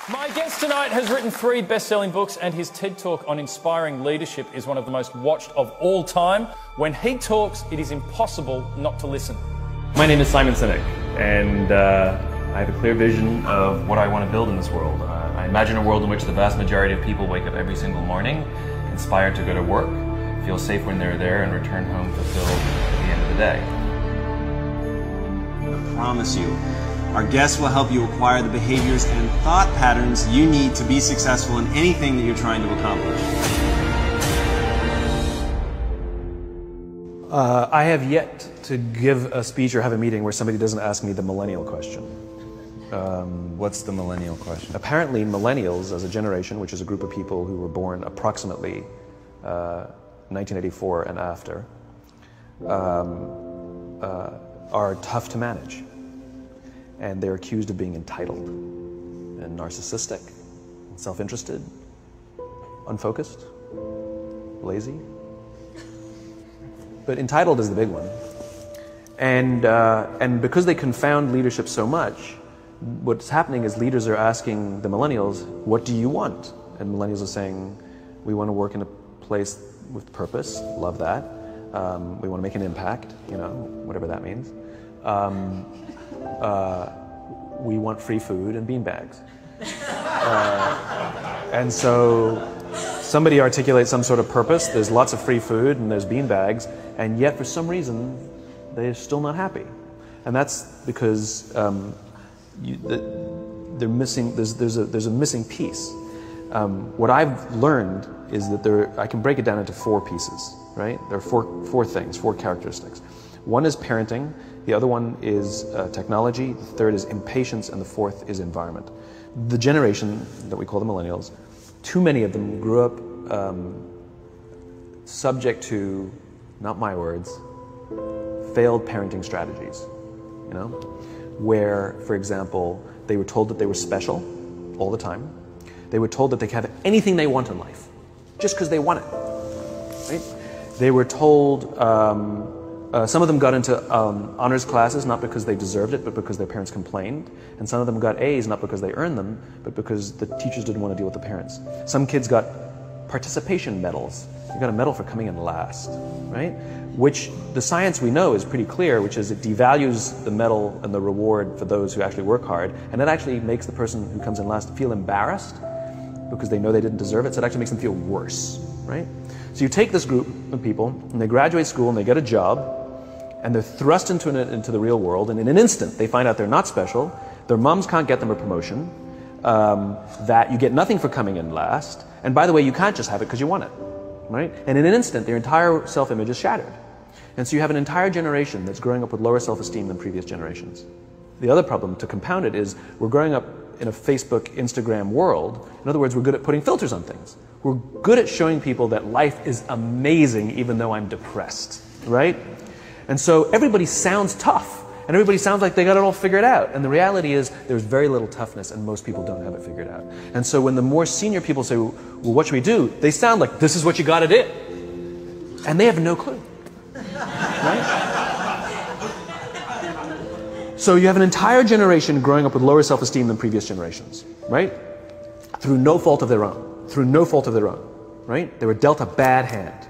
My guest tonight has written 3 best-selling books, and his TED Talk on inspiring leadership is one of the most watched of all time. When he talks, it is impossible not to listen. My name is Simon Sinek, and I have a clear vision of what I want to build in this world. I imagine a world in which the vast majority of people wake up every single morning inspired to go to work, feel safe when they're there, and return home fulfilled at the end of the day. I promise you, our guests will help you acquire the behaviors and thought patterns you need to be successful in anything that you're trying to accomplish. I have yet to give a speech or have a meeting where somebody doesn't ask me the millennial question. What's the millennial question? Apparently, millennials as a generation, which is a group of people who were born approximately 1984 and after, are tough to manage. And they're accused of being entitled and narcissistic, and self-interested, unfocused, lazy. But entitled is the big one. And because they confound leadership so much, what's happening is leaders are asking the millennials, what do you want? And millennials are saying, we want to work in a place with purpose, love that. We want to make an impact, whatever that means. We want free food and beanbags. And so somebody articulates some sort of purpose, there's lots of free food and there's beanbags, and yet for some reason they're still not happy. And that's because they're missing, there's a missing piece. What I've learned is that I can break it down into 4 pieces, right? There are four things, 4 characteristics. One is parenting, the other one is technology, the third is impatience, and the fourth is environment. The generation that we call the millennials, too many of them grew up subject to, not my words, failed parenting strategies, where, for example, they were told that they were special all the time. They were told that they could have anything they want in life, just because they want it, right? They were told, some of them got into honors classes, not because they deserved it, but because their parents complained. And some of them got A's, not because they earned them, but because the teachers didn't want to deal with the parents. Some kids got participation medals. You got a medal for coming in last, right? Which the science we know is pretty clear, which is it devalues the medal and the reward for those who actually work hard. And it actually makes the person who comes in last feel embarrassed because they know they didn't deserve it. So it actually makes them feel worse, right? So you take this group of people and they graduate school and they get a job and they're thrust into the real world, and in an instant they find out they're not special, their moms can't get them a promotion, that you get nothing for coming in last, and by the way, you can't just have it because you want it, right? And in an instant their entire self-image is shattered. And so you have an entire generation that's growing up with lower self-esteem than previous generations. The other problem, to compound it, is we're growing up in a Facebook, Instagram world. In other words, we're good at putting filters on things. We're good at showing people that life is amazing even though I'm depressed, right? And so everybody sounds tough, and everybody sounds like they got it all figured out. And the reality is there's very little toughness, and most people don't have it figured out. And so when the more senior people say, well, what should we do? They sound like, this is what you got to do. And they have no clue, right? So you have an entire generation growing up with lower self-esteem than previous generations, right? Through no fault of their own, right? They were dealt a bad hand,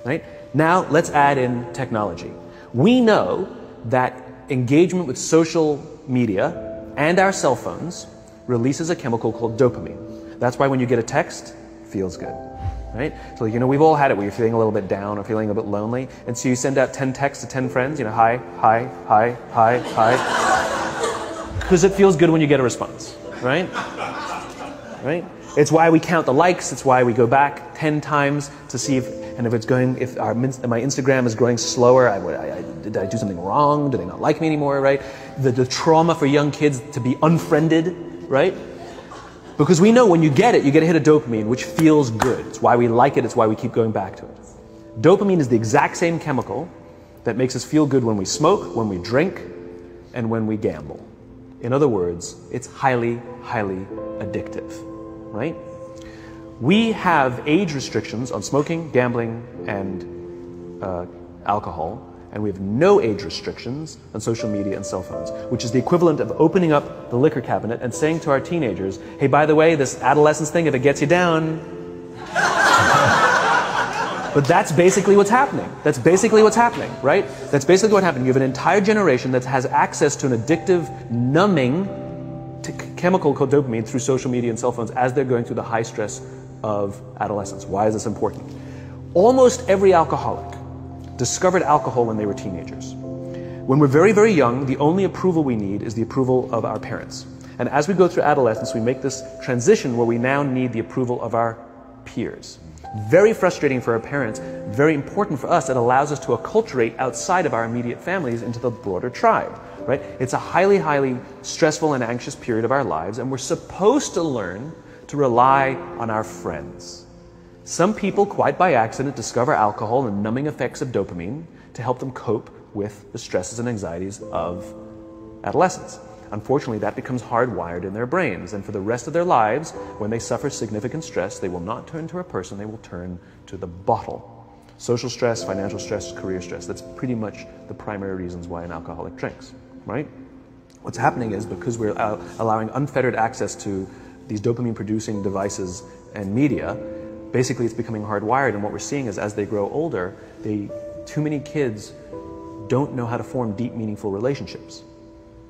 right? Now let's add in technology. We know that engagement with social media and our cell phones releases a chemical called dopamine. That's why when you get a text, it feels good, right? So we've all had it where you're feeling a little bit down or feeling a bit lonely, and so you send out 10 texts to 10 friends, hi, hi, hi, hi, hi, because it feels good when you get a response, right? Right? It's why we count the likes. It's why we go back 10 times to see if my Instagram is growing slower, did I do something wrong? Do they not like me anymore, right? The trauma for young kids to be unfriended, right? Because we know when you get it, you get a hit of dopamine, which feels good. It's why we like it. It's why we keep going back to it. Dopamine is the exact same chemical that makes us feel good when we smoke, when we drink, and when we gamble. In other words, it's highly, highly addictive, right? We have age restrictions on smoking, gambling, and alcohol And we have no age restrictions on social media and cell phones, which is the equivalent of opening up the liquor cabinet and saying to our teenagers, hey, by the way, this adolescence thing, if it gets you down. But that's basically what's happening. That's basically what's happening, right? That's basically what happened. You have an entire generation that has access to an addictive, numbing chemical called dopamine through social media and cell phones as they're going through the high stress of adolescence. Why is this important? Almost every alcoholic discovered alcohol when they were teenagers. When we're very, very young, the only approval we need is the approval of our parents. And as we go through adolescence, we make this transition where we now need the approval of our peers. Very frustrating for our parents, very important for us. It allows us to acculturate outside of our immediate families into the broader tribe, right? It's a highly, highly stressful and anxious period of our lives, and we're supposed to learn to rely on our friends. Some people, quite by accident, discover alcohol and numbing effects of dopamine to help them cope with the stresses and anxieties of adolescence. Unfortunately, that becomes hardwired in their brains, and for the rest of their lives, when they suffer significant stress, they will not turn to a person, they will turn to the bottle. Social stress, financial stress, career stress, that's pretty much the primary reasons why an alcoholic drinks, right? What's happening is because we're allowing unfettered access to these dopamine-producing devices and media, basically it's becoming hardwired, and what we're seeing is as they grow older, too many kids don't know how to form deep, meaningful relationships.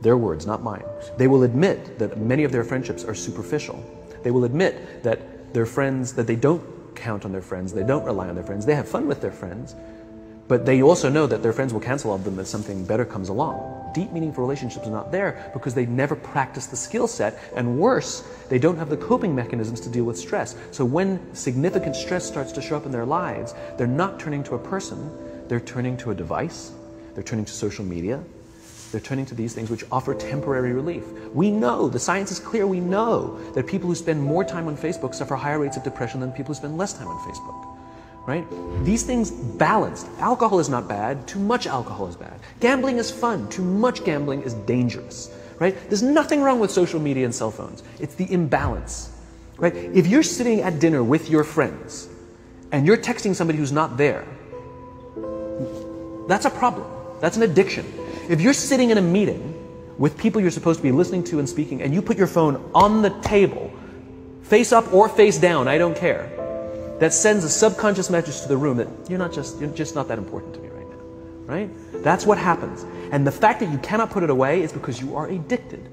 Their words, not mine. They will admit that many of their friendships are superficial. They will admit that their friends, that they don't count on their friends, they don't rely on their friends, they have fun with their friends, but they also know that their friends will cancel on them if something better comes along. Deep, meaningful relationships are not there because they never practice the skill set, and worse, they don't have the coping mechanisms to deal with stress. So when significant stress starts to show up in their lives, they're not turning to a person, they're turning to a device, they're turning to social media, they're turning to these things which offer temporary relief. We know, the science is clear, we know that people who spend more time on Facebook suffer higher rates of depression than people who spend less time on Facebook, right? These things balanced. Alcohol is not bad, too much alcohol is bad. Gambling is fun, too much gambling is dangerous, right? There's nothing wrong with social media and cell phones. It's the imbalance, right? If you're sitting at dinner with your friends and you're texting somebody who's not there, that's a problem. That's an addiction. If you're sitting in a meeting with people you're supposed to be listening to and speaking, and you put your phone on the table, face up or face down, I don't care, that sends a subconscious message to the room that you're just not that important to me right now, right? That's what happens. And the fact that you cannot put it away is because you are addicted,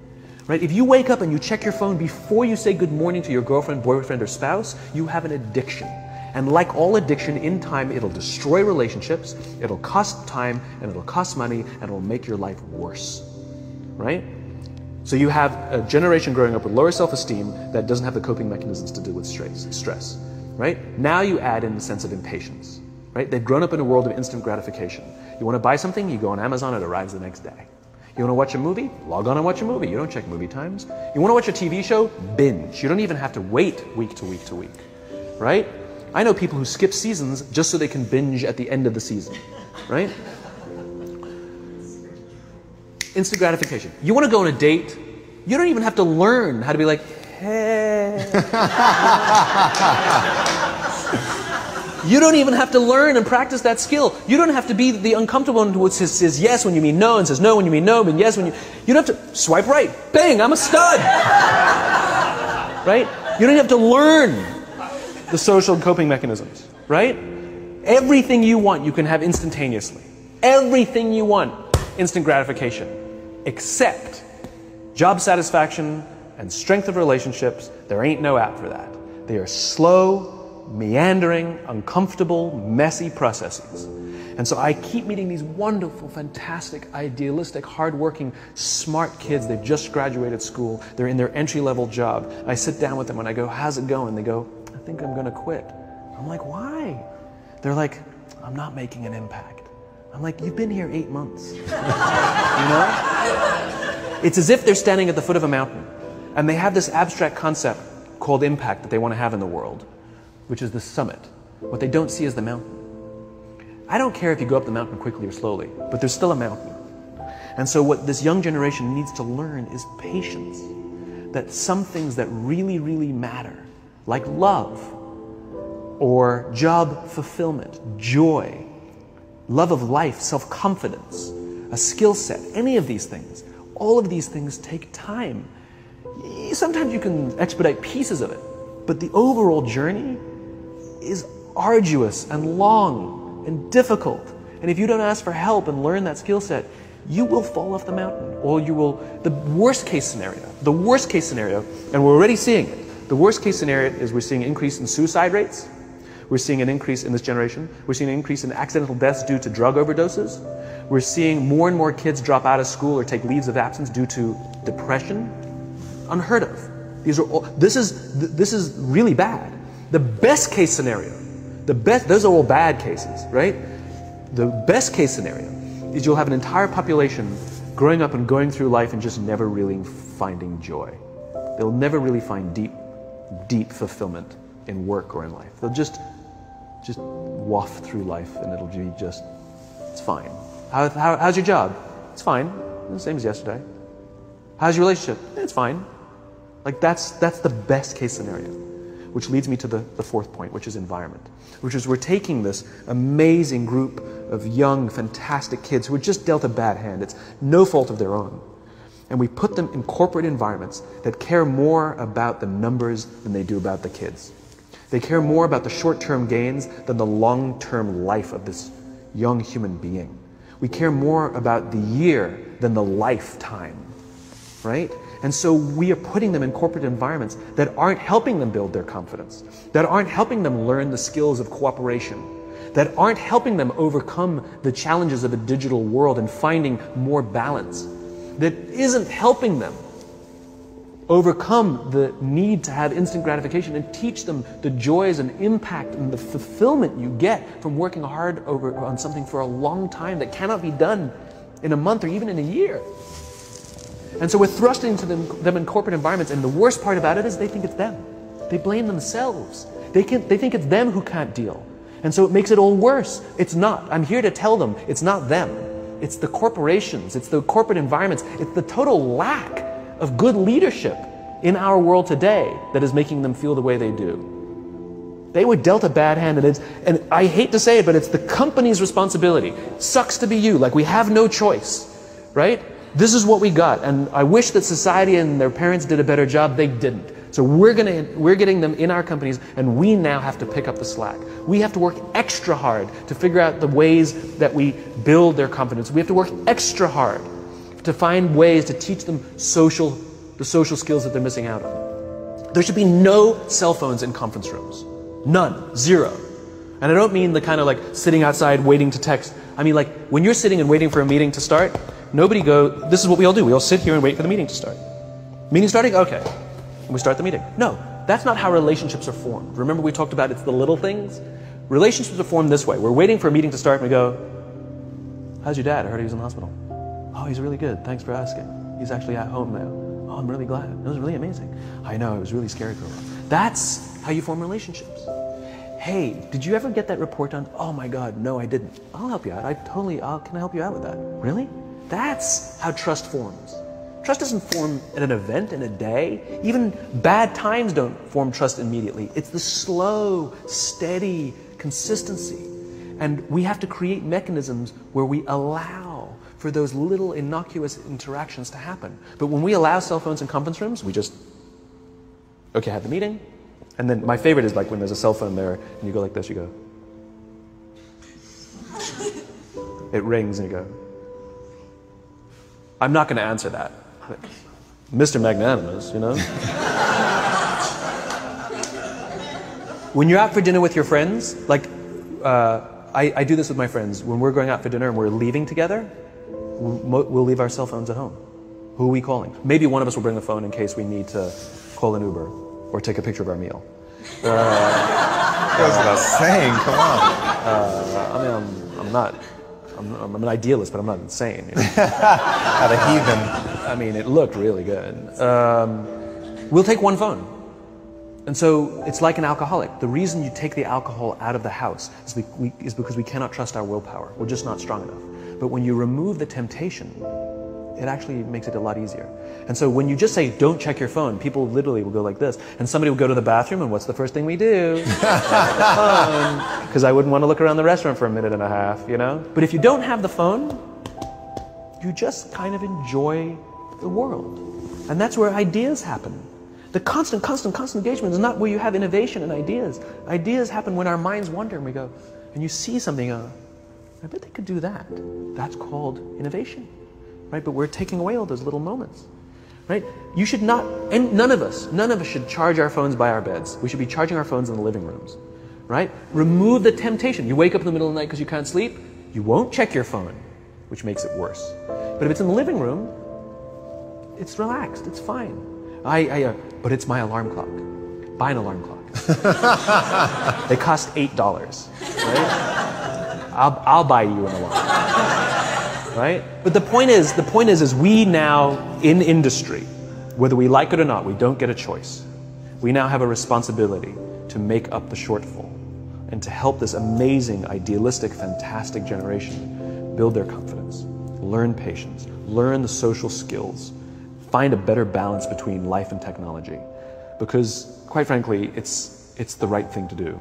right? If you wake up and you check your phone before you say good morning to your girlfriend, boyfriend, or spouse, you have an addiction. And like all addiction, in time, it'll destroy relationships, it'll cost time, and it'll cost money, and it'll make your life worse, right? So you have a generation growing up with lower self-esteem that doesn't have the coping mechanisms to deal with stress, right? Now you add in the sense of impatience, right? They've grown up in a world of instant gratification. You want to buy something, you go on Amazon, it arrives the next day. You want to watch a movie? Log on and watch a movie. You don't check movie times. You want to watch a TV show? Binge. You don't even have to wait week to week to week, right? I know people who skip seasons just so they can binge at the end of the season, right? Instant gratification. You want to go on a date, you don't even have to learn how to be like, hey. You don't even have to learn and practice that skill. You don't have to be the uncomfortable one who says yes when you mean no, and says no when you mean no, and yes when you... You don't have to swipe right. Bang, I'm a stud. Right? You don't have to learn the social coping mechanisms, right? Everything you want, you can have instantaneously. Everything you want, instant gratification. Except job satisfaction and strength of relationships, there ain't no app for that. They are slow, meandering, uncomfortable, messy processes. And so I keep meeting these wonderful, fantastic, idealistic, hardworking, smart kids. They've just graduated school. They're in their entry-level job. I sit down with them and I go, how's it going? They go, I think I'm going to quit. I'm like, why? They're like, I'm not making an impact. I'm like, you've been here 8 months. You know? It's as if they're standing at the foot of a mountain and they have this abstract concept called impact that they want to have in the world, which is the summit. What they don't see is the mountain. I don't care if you go up the mountain quickly or slowly, but there's still a mountain. And so what this young generation needs to learn is patience. That some things that really, really matter, like love, or job fulfillment, joy, love of life, self-confidence, a skill set, any of these things. All of these things take time. Sometimes you can expedite pieces of it, but the overall journey is arduous and long and difficult. And if you don't ask for help and learn that skill set, you will fall off the mountain, or you will, the worst case scenario, and we're already seeing it. The worst case scenario is we're seeing an increase in suicide rates. We're seeing an increase in this generation. We're seeing an increase in accidental deaths due to drug overdoses. We're seeing more and more kids drop out of school or take leaves of absence due to depression. Unheard of. These are all, this is really bad. The best case scenario, those are all bad cases, right? The best case scenario is you'll have an entire population growing up and going through life and just never really finding joy. They'll never really find deep fulfillment in work or in life. They'll just waft through life and it'll be just, it's fine. How's your job? It's fine. The same as yesterday. How's your relationship? It's fine. Like that's the best case scenario. Which leads me to the fourth point, which is environment. Which is we're taking this amazing group of young, fantastic kids who are just dealt a bad hand. It's no fault of their own. And we put them in corporate environments that care more about the numbers than they do about the kids. They care more about the short-term gains than the long-term life of this young human being. We care more about the year than the lifetime, right? And so we are putting them in corporate environments that aren't helping them build their confidence, that aren't helping them learn the skills of cooperation, that aren't helping them overcome the challenges of a digital world and finding more balance, that isn't helping them overcome the need to have instant gratification and teach them the joys and impact and the fulfillment you get from working hard on something for a long time that cannot be done in a month or even in a year. And so we're thrusting into them in corporate environments, and the worst part about it is they think it's them. They blame themselves. They think it's them who can't deal. And so it makes it all worse. It's not. I'm here to tell them it's not them. It's the corporations. It's the corporate environments. It's the total lack of good leadership in our world today that is making them feel the way they do. They were dealt a bad hand, and I hate to say it, but it's the company's responsibility. Sucks to be you. Like, we have no choice, right? This is what we got, and I wish that society and their parents did a better job. They didn't. So we're getting them in our companies, and we now have to pick up the slack. We have to work extra hard to figure out the ways that we build their confidence. We have to work extra hard to find ways to teach them the social skills that they're missing out on. There should be no cell phones in conference rooms. None. Zero. And I don't mean the kind of like sitting outside waiting to text. I mean like when you're sitting and waiting for a meeting to start, this is what we all do. We all sit here and wait for the meeting to start. Meeting starting? Okay. And we start the meeting. No, that's not how relationships are formed. Remember we talked about it's the little things? Relationships are formed this way. We're waiting for a meeting to start and we go, how's your dad? I heard he was in the hospital. Oh, he's really good. Thanks for asking. He's actually at home now. Oh, I'm really glad. It was really amazing. I know, it was really scary for a while. That's how you form relationships. Hey, did you ever get that report done? Oh my God, no, I didn't. I'll help you out. Can I help you out with that? Really? That's how trust forms. Trust doesn't form at an event in a day. Even bad times don't form trust immediately. It's the slow, steady consistency. And we have to create mechanisms where we allow for those little innocuous interactions to happen. But when we allow cell phones in conference rooms, we just, okay, have the meeting. And then my favorite is like when there's a cell phone there and you go like this, you go. It rings and you go. I'm not going to answer that. Mr. Magnanimous, you know? When you're out for dinner with your friends, like I do this with my friends. When we're going out for dinner and we're leaving together, we'll leave our cell phones at home. Who are we calling? Maybe one of us will bring the phone in case we need to call an Uber or take a picture of our meal. That goes without saying, come on. I'm an idealist, but I'm not insane. You know? At a heathen. I mean, it looked really good. We'll take one phone. And so it's like an alcoholic. The reason you take the alcohol out of the house is because we cannot trust our willpower. We're just not strong enough. But when you remove the temptation, it actually makes it a lot easier. And so when you just say, don't check your phone, people literally will go like this. And somebody will go to the bathroom, and what's the first thing we do? Because I wouldn't want to look around the restaurant for a minute and a half, you know? But if you don't have the phone, you just kind of enjoy the world. And that's where ideas happen. The constant engagement is not where you have innovation and ideas. Ideas happen when our minds wander and we go, and you see something, I bet they could do that. That's called innovation, right? But we're taking away all those little moments, right? You should not, and none of us should charge our phones by our beds. We should be charging our phones in the living rooms, right? Remove the temptation. You wake up in the middle of the night because you can't sleep, you won't check your phone, which makes it worse. But if it's in the living room, it's relaxed, it's fine. But it's my alarm clock. Buy an alarm clock. They cost $8, right? I'll buy you an alarm, right? But the point is we now, in industry, whether we like it or not, we don't get a choice. We now have a responsibility to make up the shortfall and to help this amazing, idealistic, fantastic generation build their confidence, learn patience, learn the social skills, find a better balance between life and technology. Because, quite frankly, it's the right thing to do.